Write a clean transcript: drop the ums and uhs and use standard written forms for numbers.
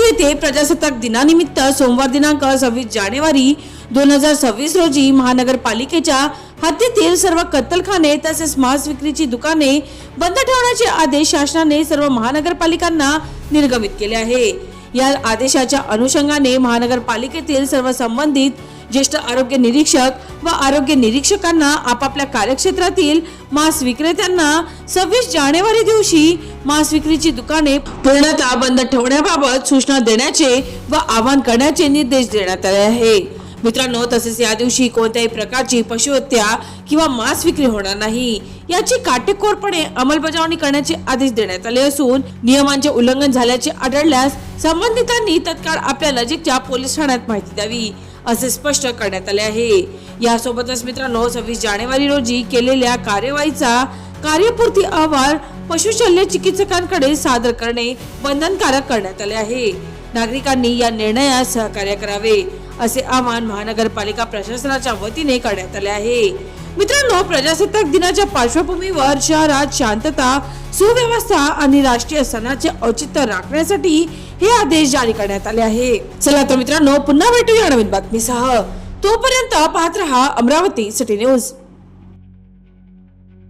येथे प्रजासत्ताक दिनानिमित्त सोमवार दिनांक 26 जानेवारी 2026 रोजी महानगरपालिकेच्या हद्दीतील सर्व कत्तलखाने तसेच मांस विक्रीची दुकाने बंद ठेवण्याचे आदेश शासनाने सर्व महानगरपालिकांना निर्गमित केले आहे। या आदेशाच्या अनुषंगाने महानगरपालिकेतील सर्व संबंधित ज्येष्ठ आरोग्य निरीक्षक व आरोग्य निरीक्षकांना आपापल्या कार्यक्षेत्रातील मांस विक्रेत्यांना 26 जानेवारी दिवशी मांस विक्रीची दुकाने पूर्णतः बंद ठेवण्याबाबत सूचना देण्याचे व आवाहन करण्याचे निर्देश देण्यात आले आहे। मित्रांनो, तसेच या दिवशी कोणत्याही प्रकारची पशुहत्या किंवा मांस विक्री होणार नाही याची काटेकोरपणे अंमलबजावणी करण्याचे आदेश देण्यात आले असून नियमांचे उल्लंघन झाल्याचे आढळल्यास संबंधितांनी तत्काळ आपल्या नजीकच्या पोलीस ठाण्यात माहिती द्यावी असे स्पष्ट करण्यात आले आहे। यासोबतच मित्रांनो, 26 जानेवारी रोजी केलेल्या कार्यवाहीचा कार्यपूर्ती अहवाल पशुशल्य चिकित्सकांकडे सादर करणे बंधनकारक करण्यात आले आहे। नागरिकांनी या निर्णयास सहकार्य करावे असे आवाहन महानगरपालिका प्रशासनाच्या वतीने करण्यात आले आहे। मित्रांनो, प्रजासत्ताक दिनाच्या पार्श्वभूमीवर शहरात शांतता, सुव्यवस्था आणि राष्ट्रीय सणाचे औचित्य राखण्यासाठी हे आदेश जारी करण्यात आले आहे। चला तर मित्रांनो, पुन्हा भेटूया नवीन बातमीसह। तोपर्यंत पाहत रहा अमरावती सिटी न्यूज।